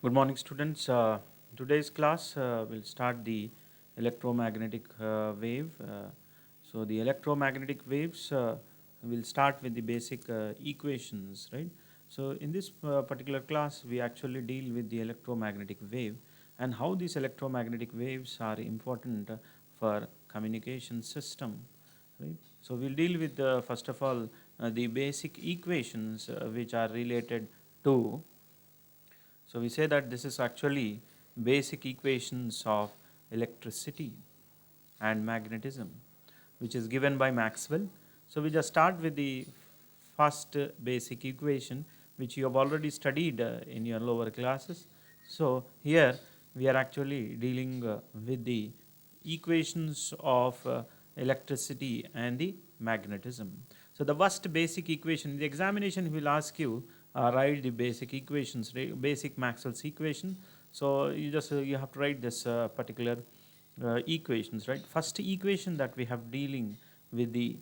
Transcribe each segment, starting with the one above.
Good morning, students. Today's class will start the electromagnetic wave. So, the electromagnetic waves will start with the basic equations, right? So, in this particular class, we actually deal with the electromagnetic wave and how these electromagnetic waves are important for communication system, right? So, we'll deal with first of all the basic equations which are related to. So we say that this is actually basic equations of electricity and magnetism, which is given by Maxwell. So we just start with the first basic equation, which you have already studied in your lower classes. So here we are actually dealing with the equations of electricity and the magnetism. So the first basic equation, in the examination will ask you write the basic equations, basic Maxwell's equation. So you have to write this particular equations, right? First equation that we have dealing with the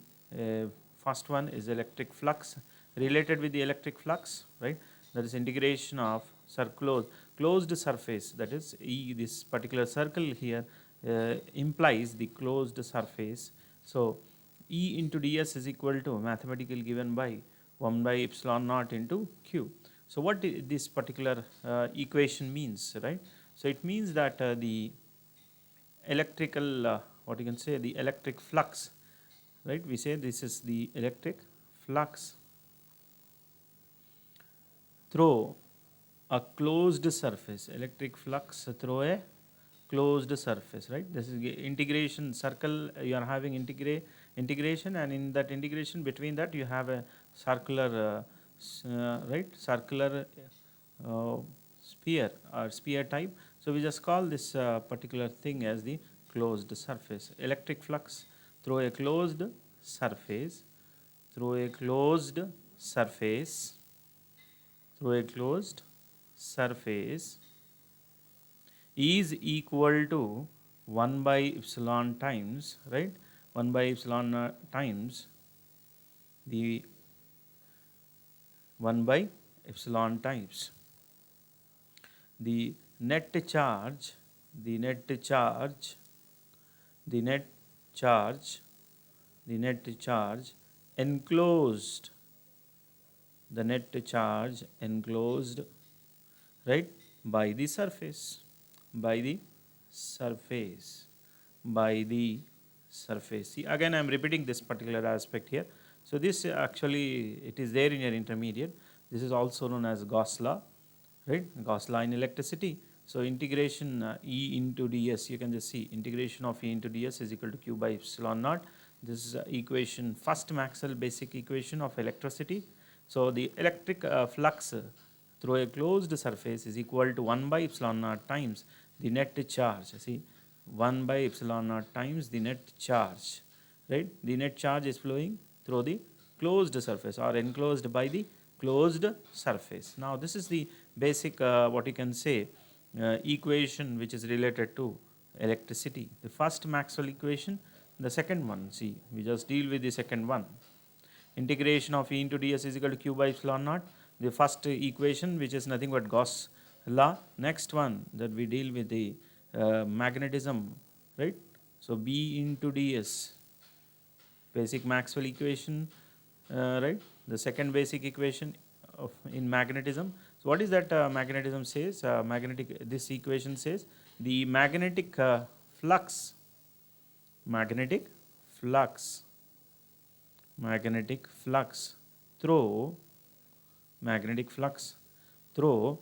first one is electric flux. Related with the electric flux, right? That is integration of closed surface. That is this particular circle here implies the closed surface. So E into ds is equal to mathematical given by 1 by epsilon naught into q. So what this particular equation means, right? So it means that the electrical what you can say, the electric flux, right? We say this is the electric flux through a closed surface, electric flux through a closed surface, right? This is integration circle, you are having integration, and in that integration between that you have a circular right, circular uh, sphere or sphere type. So we just call this particular thing as the closed surface. Electric flux through a closed surface, through a closed surface, through a closed surface is equal to 1 by epsilon times, right? 1 by epsilon times the 1 by epsilon times the net charge, the net charge, the net charge, the net charge enclosed, the net charge enclosed, right, by the surface, by the surface, by the surface. See, again I am repeating this particular aspect here. So this actually it is there in your intermediate. This is also known as Gauss law, right? Gauss law in electricity. So integration E into ds, you can just see integration of E into ds is equal to q by epsilon naught. This is equation, first Maxwell basic equation of electricity. So the electric flux through a closed surface is equal to 1 by epsilon naught times the net charge. See, 1 by epsilon naught times the net charge, right? The net charge is flowing through the closed surface or enclosed by the closed surface. Now this is the basic what you can say equation which is related to electricity. The first Maxwell equation, the second one, see, we just deal with the second one. Integration of E into ds is equal to q by epsilon naught. The first equation, which is nothing but Gauss law. Next one that we deal with the magnetism, right? So B into ds, basic Maxwell equation, right? The second basic equation of in magnetism. So what is that magnetism says? This equation says the flux, magnetic flux, magnetic flux through magnetic flux through,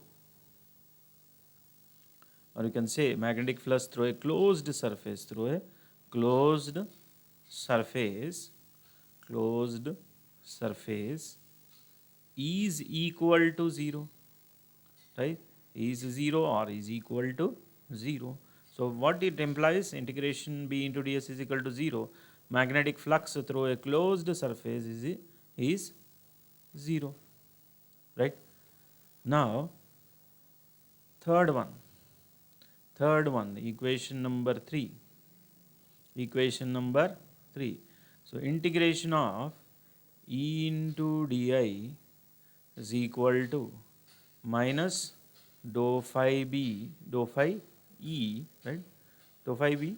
or you can say magnetic flux through a closed surface, through a closed surface, closed surface is equal to 0, right? Is 0 or is equal to 0. So what it implies, integration B into ds is equal to 0. Magnetic flux through a closed surface is 0, right? Now third one, equation number 3, equation number 3. So integration of E into di is equal to minus dou phi b, dou phi e, right? Dou phi b,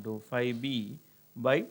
dou phi b by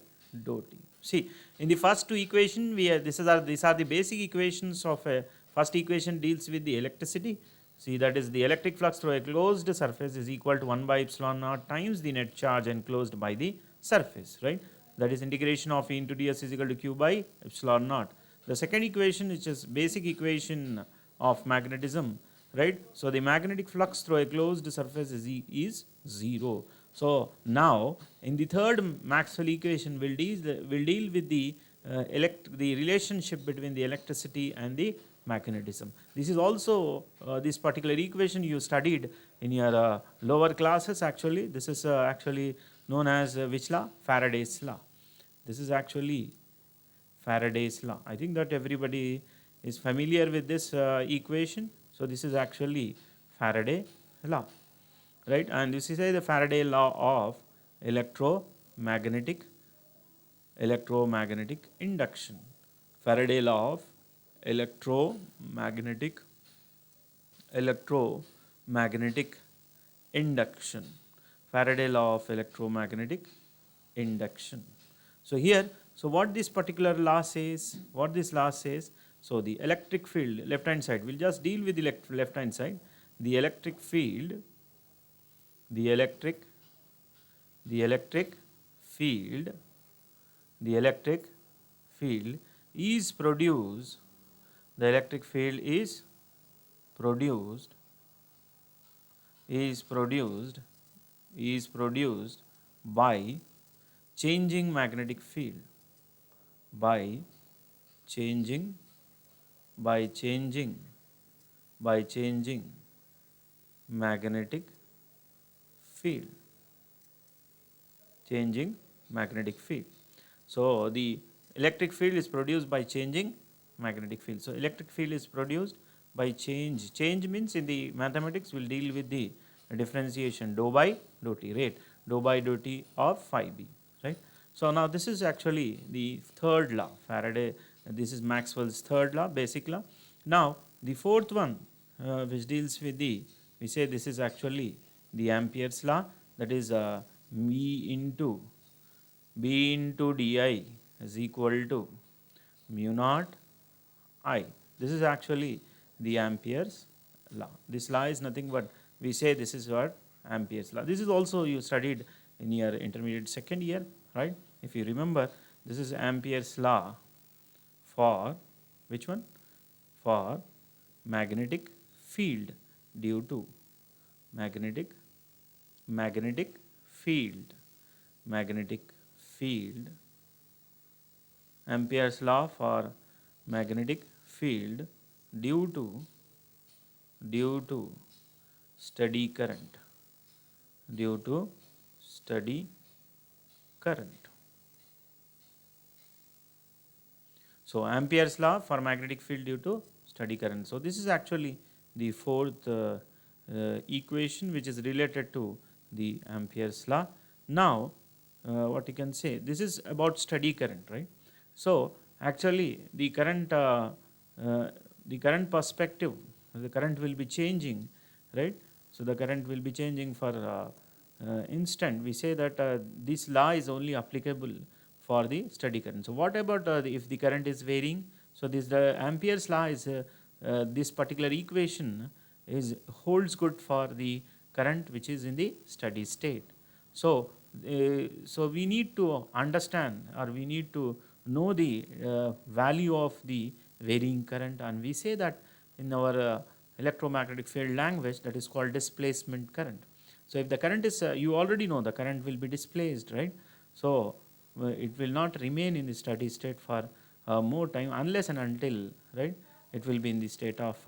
dou t. See, in the first two equation, these are the basic equations of a first equation deals with the electricity. See, that is the electric flux through a closed surface is equal to 1 by epsilon naught times the net charge enclosed by the surface, right? That is integration of E into ds is equal to q by epsilon naught. The second equation, which is basic equation of magnetism, right? So the magnetic flux through a closed surface is 0. So now in the third Maxwell equation will deal with the the relationship between the electricity and the magnetism. This is also this particular equation you studied in your lower classes. Actually, this is actually known as which law? Faraday's law. This is actually Faraday's law. I think that everybody is familiar with this equation. So this is actually Faraday law, right? And this is the Faraday law of electromagnetic induction. Faraday law of electromagnetic induction. Faraday law of electromagnetic induction. So here, so what this particular law says, so the electric field, left hand side, we'll just deal with the left hand side. The electric field, the electric field is produced, the electric field is produced by changing magnetic field, by changing magnetic field, changing magnetic field. So the electric field is produced by changing magnetic field. So electric field is produced by change. Change means in the mathematics we'll deal with the differentiation dou by dou t, right? Dou by dou t of phi b, right? So now this is actually the third law, Faraday. This is Maxwell's third law, basic law. Now the fourth one, which deals with the, we say this is actually the Ampere's law, that is B into di is equal to mu naught I. This is actually the Ampere's law. This law is nothing but, we say this is what Ampere's law. This is also you studied in your intermediate second year, right? If you remember, this is Ampere's law for which one? For magnetic field due to magnetic field. Ampere's law for magnetic field due to steady current, So Ampere's law for magnetic field due to steady current. So this is actually the fourth equation which is related to the Ampere's law. Now what you can say, this is about steady current, right? So actually the current perspective, the current will be changing, right? So the current will be changing for instant. We say that this law is only applicable for the steady current. So what about if the current is varying? So this the Ampere's law is this particular equation is holds good for the current which is in the steady state. So so we need to understand, or we need to know the value of the varying current, and we say that in our electromagnetic field language, that is called displacement current. So if the current is, you already know the current will be displaced, right? So it will not remain in the steady state for more time unless and until, right, it will be in the state of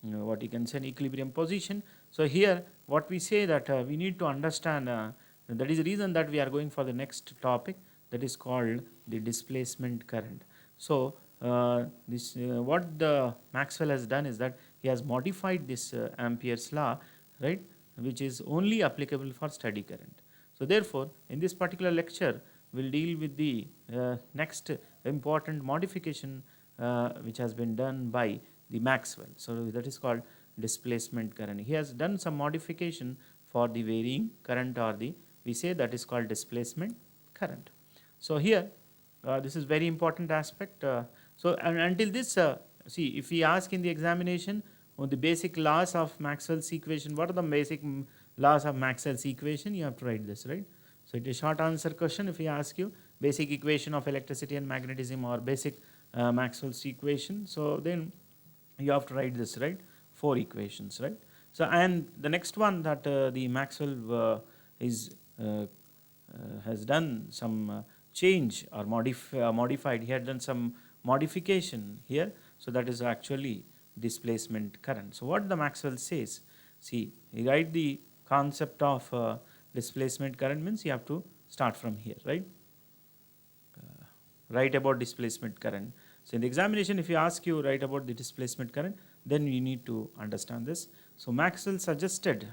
what you can say an equilibrium position. So here what we say that we need to understand, that is the reason that we are going for the next topic, that is called the displacement current. So what the Maxwell has done is that he has modified this Ampere's law, right, which is only applicable for steady current. So therefore in this particular lecture we'll deal with the next important modification which has been done by the Maxwell. So that is called displacement current. He has done some modification for the varying current, or the, we say that is called displacement current. So here this is very important aspect. So and until this, see, if we ask in the examination on the basic laws of Maxwell's equation, what are the basic laws of Maxwell's equation, you have to write this, right? So it is short answer question. If we ask you basic equation of electricity and magnetism, or basic Maxwell's equation, so then you have to write this, right? 4 equations, right? So and the next one that the Maxwell is has done some change or modified. He had done some modification here. So that is actually displacement current. So what the Maxwell says, see, he write the concept of displacement current means you have to start from here, right? Write about displacement current. So in the examination, if you ask you write about the displacement current, then you need to understand this. So Maxwell suggested,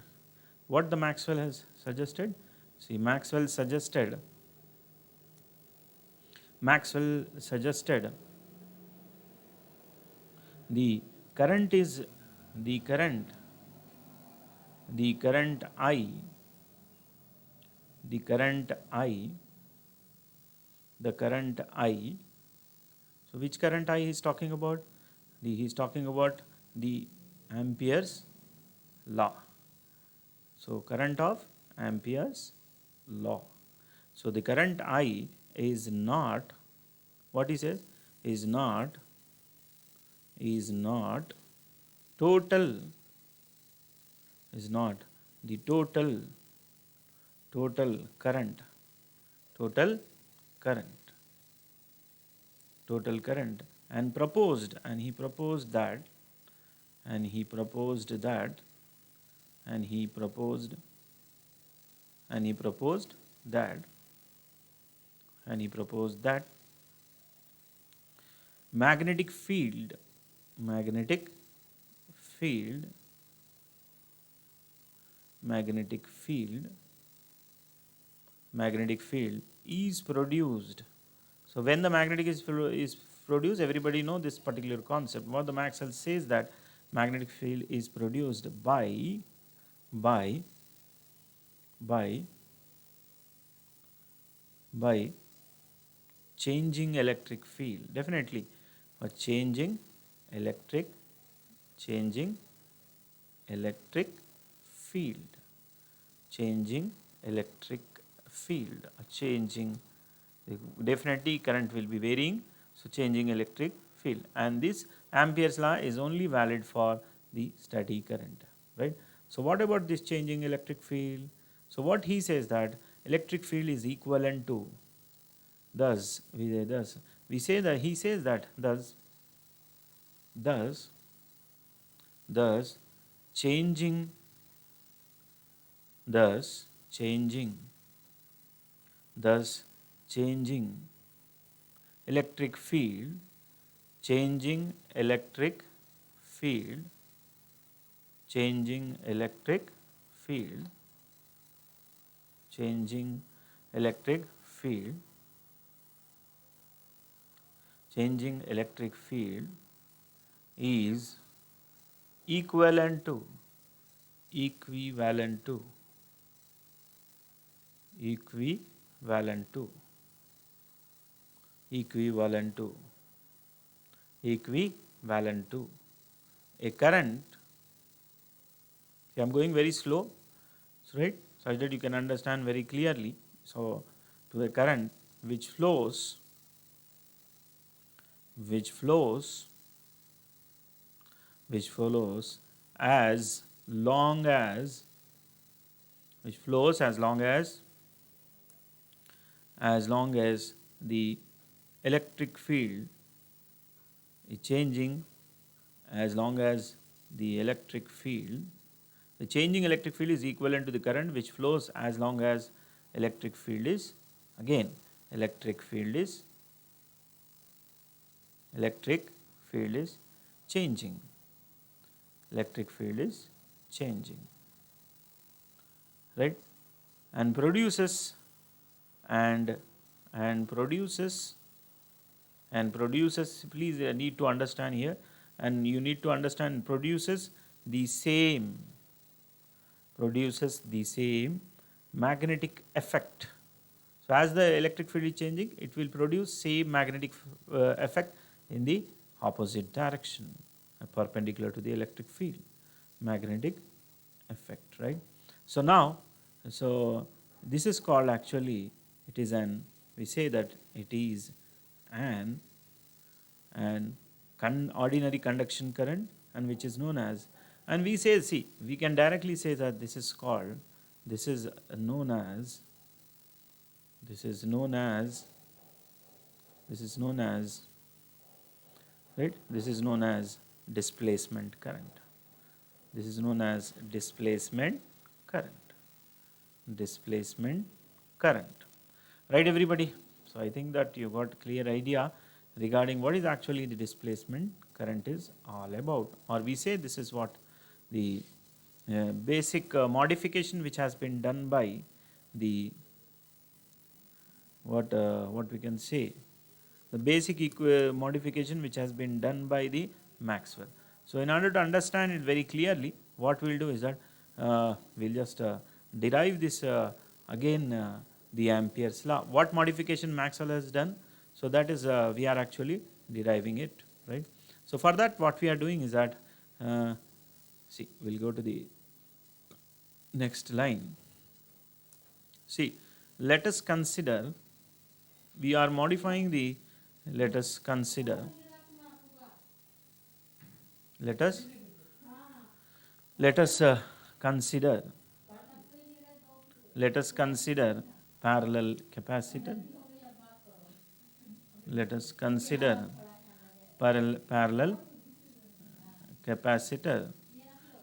what the Maxwell has suggested? See, Maxwell suggested the current is the current I, the current I. So which current I he is talking about? He is talking about the Ampere's law. So current of Ampere's law. So the current I is not, what he says, is not total, is not the total current, and proposed, and he proposed that, magnetic field is produced. So when the magnetic is produced, everybody know this particular concept. What the Maxwell says, that magnetic field is produced by changing electric field. Definitely, or changing electric field, definitely current will be varying. So changing electric field, and this Ampere's law is only valid for the steady current, right? So what about this changing electric field? So what he says, that electric field is equivalent to, we say that he says that thus changing electric field, changing electric field is equivalent to a current. See, I am going very slow, right, such that you can understand very clearly. So to a current which flows as long as the electric field is changing, as long as the changing electric field is equivalent to the current which flows as long as electric field is changing. Right? And produces please need to understand here, and you need to understand, produces the same magnetic effect. So as the electric field is changing, it will produce same magnetic effect in the opposite direction, perpendicular to the electric field, magnetic effect, right? So now, so this is called, actually it is an, we say that it is an ordinary conduction current, and which is known as, and we say, see, we can directly say that this is called, this is known as, this is known as, right, this is known as displacement current. This is known as displacement current. Displacement current. Right, everybody? So I think that you got clear idea regarding what is actually the displacement current is all about. Or we say this is what the basic modification which has been done by the, what we can say, the basic modification which has been done by the Maxwell. So in order to understand it very clearly, what we will do is that we will just derive this again, the Ampere's law. What modification Maxwell has done, so that is we are actually deriving it, right? So for that, what we are doing is that, see, we will go to the next line. See, let us consider, we are modifying the, let us consider, let us consider, let us consider parallel capacitor. Let us consider parallel capacitor.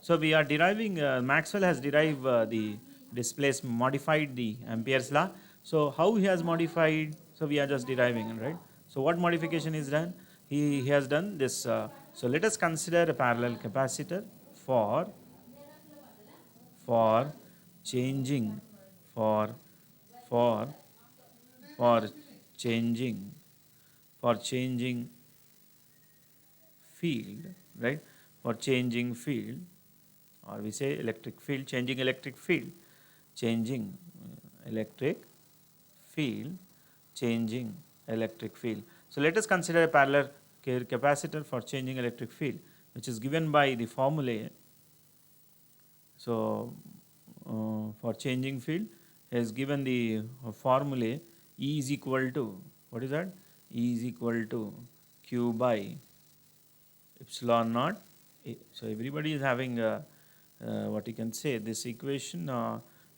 So we are deriving, Maxwell has derived the displacement, modified the Ampere's law. So how he has modified, so we are just deriving, right? So what modification is done? He has done this, so let us consider a parallel capacitor for changing, for changing, field, right? For changing field, or we say electric field, changing electric field, changing electric field, changing electric field. So let us consider a parallel capacitor for changing electric field, which is given by the formula. So for changing field, has given the formula E is equal to, what is that? E is equal to Q by epsilon naught A. So everybody is having what you can say, this equation.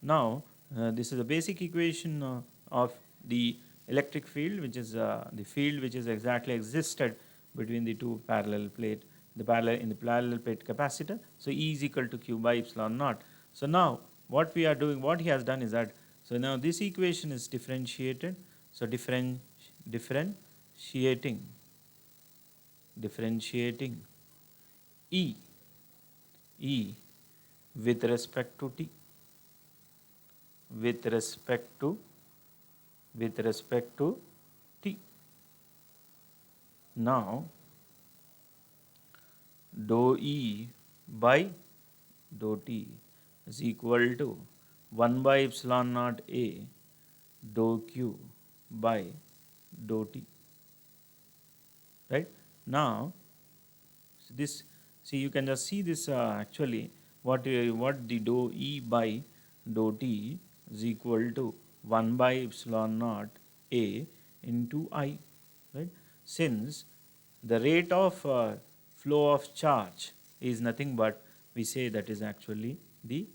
Now this is a basic equation of the electric field, which is the field which is exactly existed between the two parallel plate, in the parallel plate capacitor. So E is equal to Q by epsilon naught. So now what we are doing, what he has done is that, so now this equation is differentiated. So differentiating E with respect to T, with respect to T. Now dou E by dou T is equal to 1 by epsilon naught A dou Q by dou T, right? Now this, see, you can just see this actually, what the dou E by dou T is equal to 1 by epsilon naught A into I, right? Since the rate of flow of charge is nothing but, we say that is actually the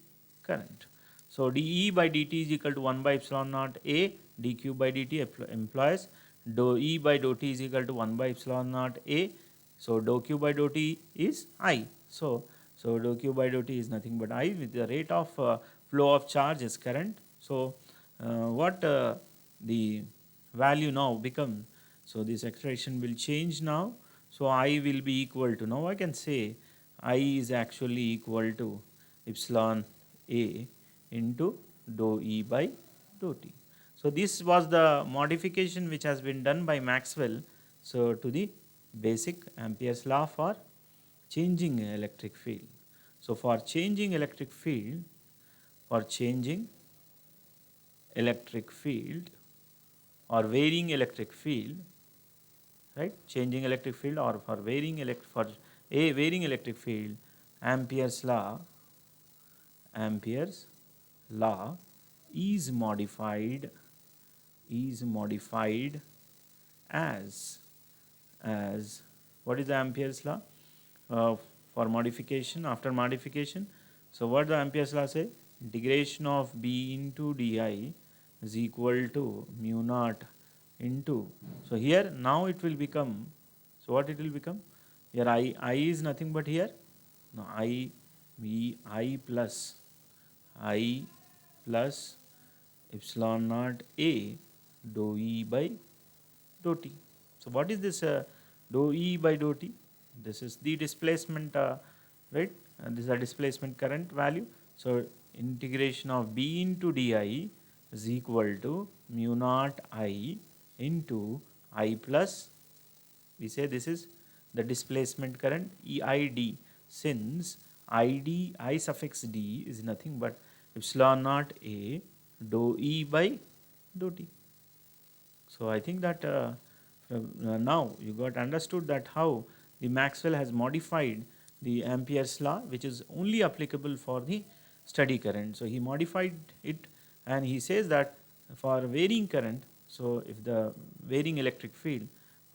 current. So dE by dt is equal to 1 by epsilon naught A dQ by dt implies dou E by dou T is equal to 1 by epsilon naught A. So dou Q by dou T is I. So dou Q by dou T is nothing but I, with the rate of flow of charge is current. So what the value now become, so this expression will change now. So I will be equal to, now I can say I is actually equal to epsilon A into dou E by dou T. So this was the modification which has been done by Maxwell, so to the basic Ampere's law for changing electric field. So for changing electric field, for changing electric field or varying electric field, right? Changing electric field or for varying electric field, Ampere's law is modified as what is the Ampere's law for modification after modification? So what the Ampere's law say? Integration of B into di is equal to mu naught into. So here now it will become. So what it will become? Here I is nothing but here. No, I plus epsilon naught A dou E by dou T. So what is this dou E by dou T? This is the displacement, right? This is a displacement current value. So integration of B into di is equal to mu naught I into I plus, we say this is the displacement current EID, since I suffix D is nothing but epsilon naught A dou E by dou T. So I think that now you got understood that how the Maxwell has modified the Ampere's law, which is only applicable for the steady current. So he modified it, and he says that for varying current, so if the varying electric field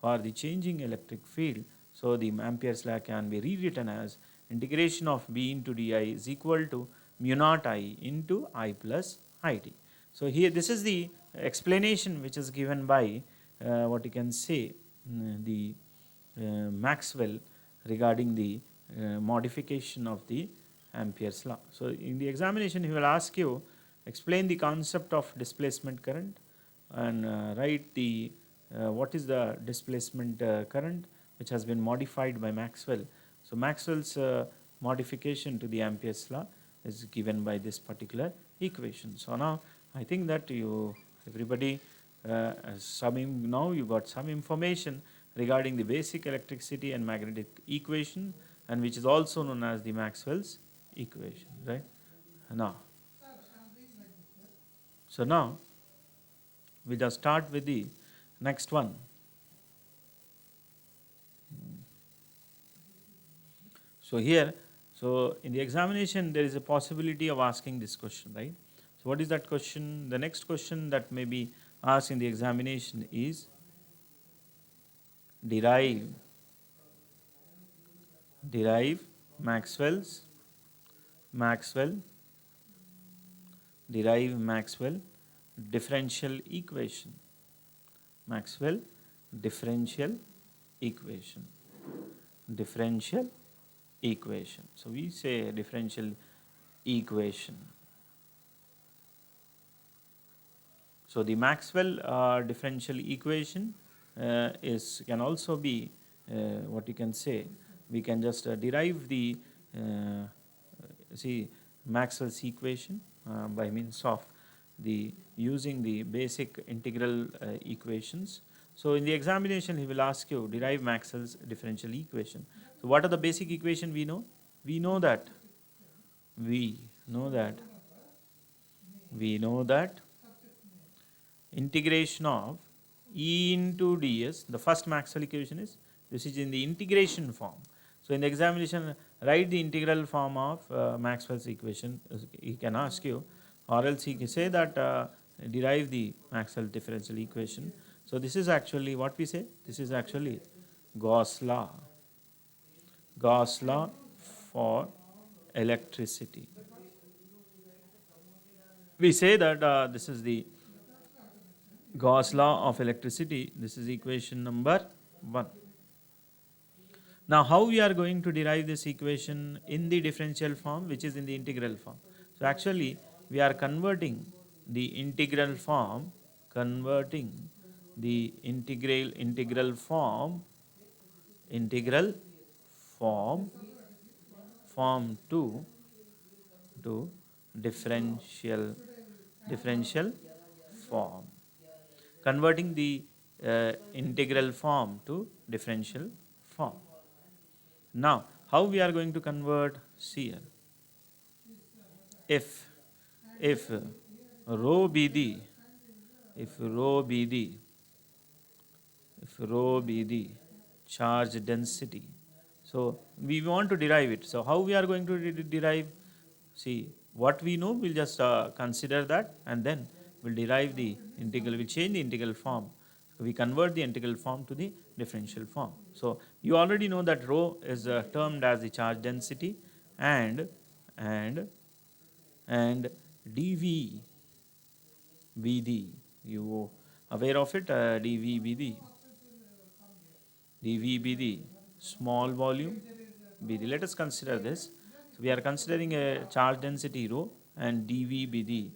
or the changing electric field, so the Ampere's law can be rewritten as integration of B into di is equal to mu naught I into I plus IT. So here this is the explanation which is given by what you can say the Maxwell regarding the modification of the Ampere's law. So in the examination he will ask you explain the concept of displacement current and write the what is the displacement current which has been modified by Maxwell. So Maxwell's modification to the Ampere's law is given by this particular equation. So now I think that everybody now you got some information regarding the basic electricity and magnetic equation, and which is also known as the Maxwell's equation, right? Now, so now we just start with the next one. So here, so in the examination there is a possibility of asking this question, right? So what is that question? The next question that may be asked in the examination is derive Maxwell's differential equation. Maxwell differential equation. So we say differential equation. So the Maxwell differential equation can also be what you can say. We can just derive the Maxwell's equation by means of using the basic integral equations. So in the examination he will ask you derive Maxwell's differential equation. So what are the basic equation we know? We know that integration of E into ds, the first Maxwell equation is, this is in the integration form. So in the examination write the integral form of Maxwell's equation, he can ask you, or else he can say that derive the Maxwell differential equation. So this is actually what we say, this is actually Gauss law for electricity. We say that this is the Gauss law of electricity. This is equation number 1. Now how we are going to derive this equation in the differential form, which is in the integral form? So actually we are converting the integral form to differential form. Converting the integral form to differential form. Now, how we are going to convert? See here. if if rho be the if rho be the if rho be the charge density. So we want to derive it. So how we are going to derive? See, what we know, we'll just consider that, and then we'll derive the integral. We'll change the integral form. We convert the integral form to the differential form. So you already know that rho is termed as the charge density, and and and dV be the, you aware of it, dV be the small volume be the, let us consider this. So we are considering a charge density rho, and dV be the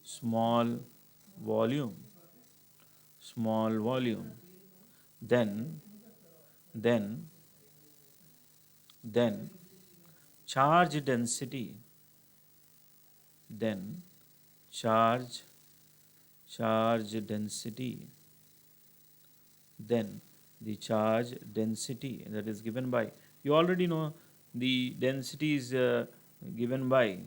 small volume, then then then charge density, then charge density, then the charge density that is given by, you already know the density is given by,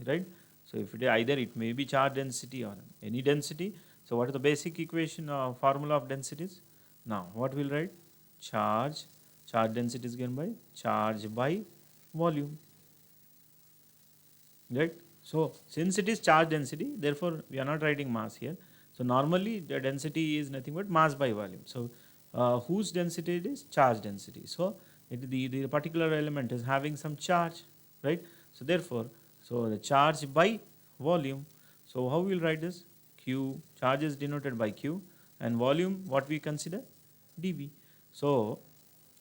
right? So if it either it may be charge density or any density. So what is the basic equation formula of densities? Now what we'll write? Charge density is given by charge by volume, right? So since it is charge density, therefore we are not writing mass here. So normally the density is nothing but mass by volume. So whose density it is? Charge density. So the particular element is having some charge, right? So therefore, so the charge by volume. So how we will write this? Q, charge is denoted by Q, and volume what we consider? dV. So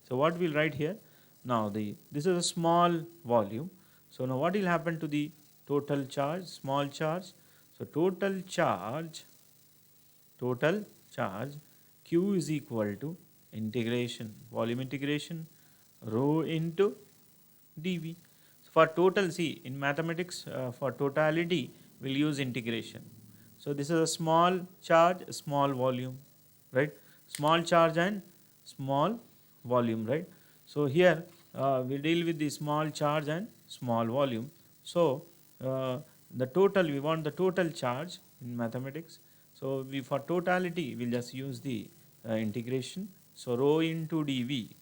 what we'll write here? Now this is a small volume. So now what will happen to the total charge, small charge? So total charge Q is equal to integration, volume integration, rho into dV. So for total, see in mathematics, for totality we'll use integration. So this is a small charge, a small volume, right? Small charge and small volume, right? So here we deal with the small charge and small volume. So the total, we want the total charge in mathematics. So we, for totality, we'll just use the integration. So rho into dV.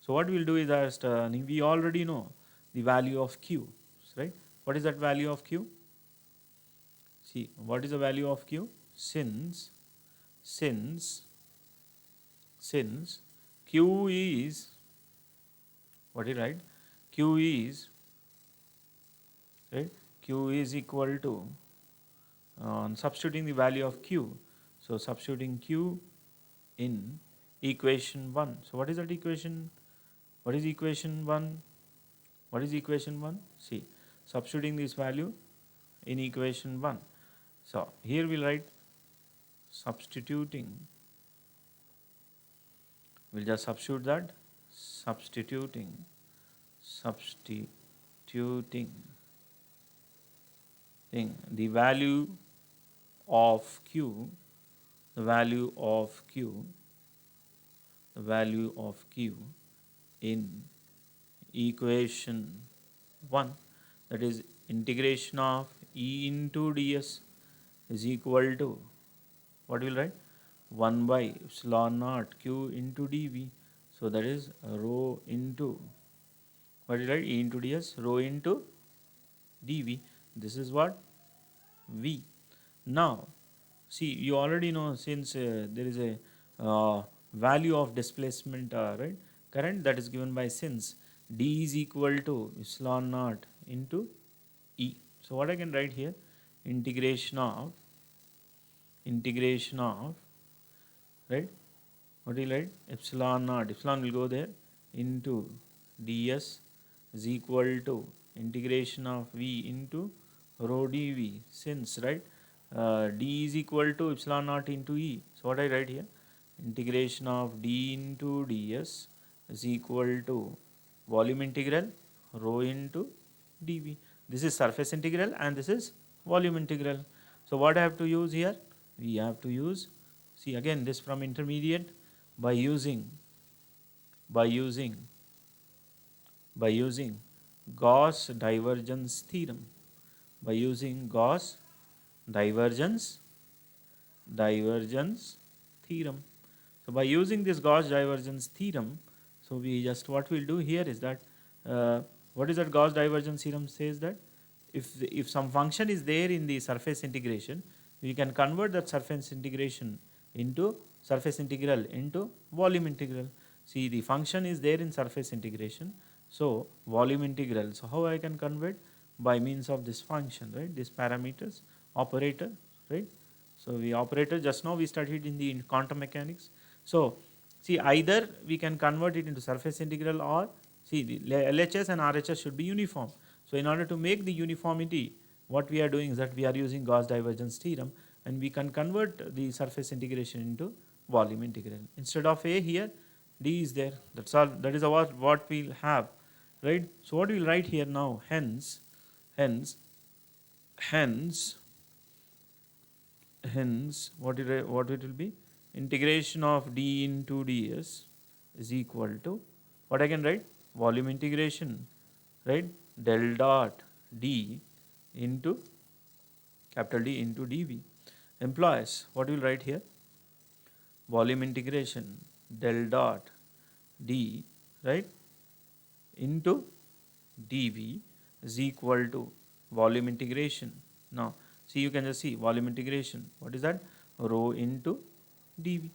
So what we'll do is that we already know the value of Q, right? What is that value of Q? See, what is the value of Q? Since Q is, what do you write? Q is, right? Q is equal to, substituting the value of Q. So substituting Q in equation 1. So what is that equation? What is equation 1? What is equation 1? See, substituting this value in equation 1. So here we'll write substituting, we'll just substitute that, substituting the value of Q, the value of Q in equation 1, that is integration of E into ds is equal to, what will write? 1 by epsilon naught Q into dV. So that is rho into, what will write? E into ds, rho into dV. This is what? V. Now see, you already know, since there is a value of displacement, right, current, that is given by, since d is equal to epsilon naught into E. So what I can write here? Integration of, right, what will you write? Epsilon naught, epsilon will go there, into ds is equal to integration of V into rho dV, since, right, d is equal to epsilon naught into E. So what I write here? Integration of d into ds is equal to volume integral rho into dV. This is surface integral and this is volume integral. So what I have to use here? We have to use, see again this from intermediate, by using Gauss divergence theorem. By using Gauss divergence theorem. So by using this Gauss divergence theorem, so we just what we'll do here is that what is that Gauss divergence theorem says that if some function is there in the surface integration, we can convert that surface integration into surface integral into volume integral. See, the function is there in surface integration, so volume integral. So how I can convert? By means of this function, right? This parameters operator, right? So we operator just now we studied in the quantum mechanics. So see, either we can convert it into surface integral, or see the LHS and RHS should be uniform. So in order to make the uniformity, what we are doing is that we are using Gauss divergence theorem, and we can convert the surface integration into volume integral. Instead of A here, D is there. That's all. That is what we'll have, right? So what we'll write here now, hence, hence, hence, hence, what it will be? Integration of d into ds is equal to what I can write? Volume integration, right? Del dot d into capital D into dv implies what we will write here? Volume integration del dot d, right, into dv is equal to volume integration. Now see, you can just see volume integration, what is that? Rho into dv.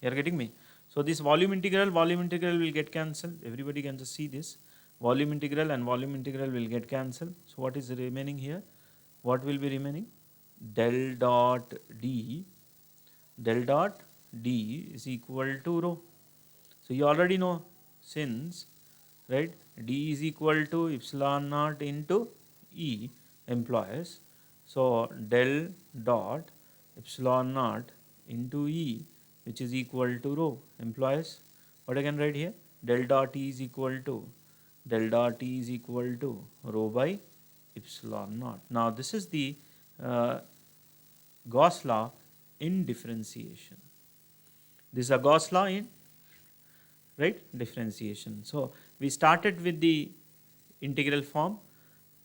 You are getting me? So this volume integral will get cancelled. Everybody can just see this. Volume integral and volume integral will get cancelled. So what is remaining here? What will be remaining? Del dot d is equal to rho. So you already know, since, right, d is equal to epsilon naught into E implies, so del dot epsilon naught into E, which is equal to rho, implies what I can write here? Del dot E is equal to rho by epsilon naught. Now this is the Gauss law in differentiation. This is a Gauss law in, right, differentiation. So we started with the integral form.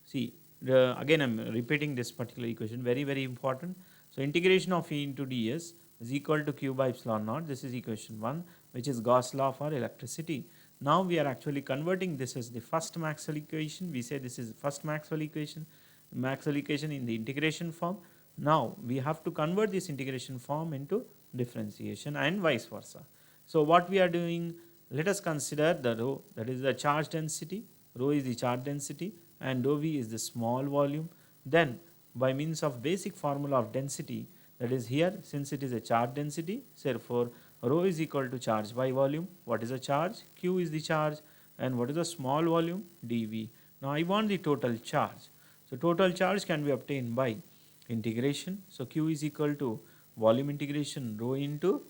See, again I am repeating this particular equation, very important. So integration of E into ds is equal to q by epsilon naught. This is equation 1, which is Gauss law for electricity. Now we are actually converting this as the first Maxwell equation. We say this is first Maxwell equation in the integration form. Now we have to convert this integration form into differentiation and vice versa. So what we are doing, let us consider the rho, that is the charge density. Rho is the charge density and dou V is the small volume. Then by means of basic formula of density, that is here, since it is a charge density, therefore rho is equal to charge by volume. What is the charge? Q is the charge. And what is the small volume? dV. Now I want the total charge. So total charge can be obtained by integration. So Q is equal to volume integration rho into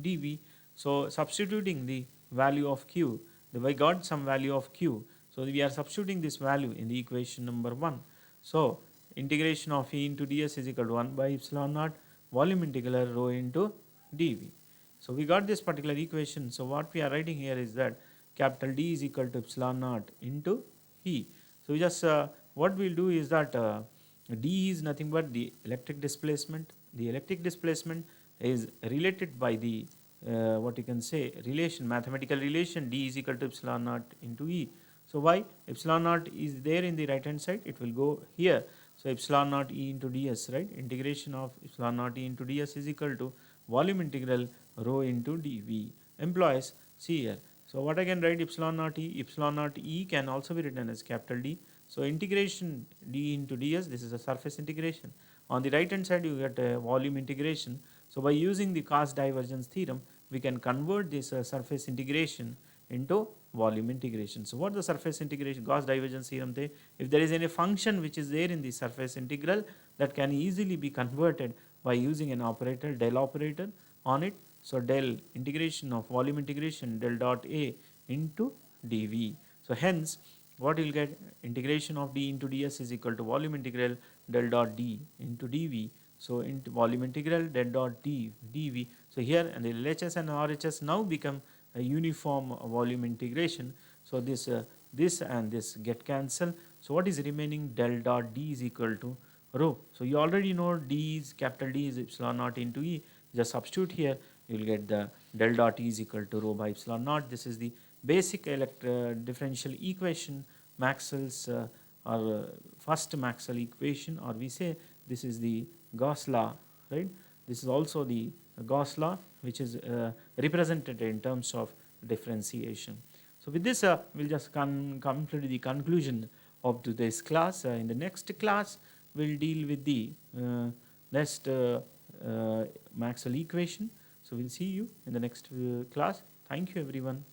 dV. So substituting the value of Q, we got some value of Q. So we are substituting this value in the equation number 1. So integration of E into ds is equal to 1 by epsilon naught volume integral rho into dV. So we got this particular equation. So what we are writing here is that capital D is equal to epsilon naught into E. So we just what we'll do is that D is nothing but the electric displacement. The electric displacement is related by the what you can say relation, mathematical relation, D is equal to epsilon naught into E. So why? Epsilon naught is there in the right hand side, it will go here. So epsilon naught E into ds, right? Integration of epsilon naught E into ds is equal to volume integral rho into dV implies, see here. So what I can write? Epsilon naught E can also be written as capital D. So integration d into ds, this is a surface integration. On the right hand side you get a volume integration. So by using the Gauss divergence theorem, we can convert this surface integration into volume integration. So what the surface integration, Gauss divergence theorem say? If there is any function which is there in the surface integral, that can easily be converted by using an operator, del operator on it. So del integration of volume integration del dot A into dV. So hence what you will get, integration of d into ds is equal to volume integral del dot d into dV. So into volume integral del dot d dV. So here and the LHS and RHS now become a uniform volume integration. So this this and this get cancelled. So what is remaining? Del dot D is equal to rho. So you already know D is capital D is epsilon naught into E. Just substitute here, you will get the del dot E is equal to rho by epsilon naught. This is the basic differential equation, Maxwell's or first Maxwell equation, or we say this is the Gauss law, right? This is also the Gauss law, which is represented in terms of differentiation. So with this, we'll just come to the conclusion of today's class. In the next class, we'll deal with the next Maxwell equation. So we'll see you in the next class. Thank you, everyone.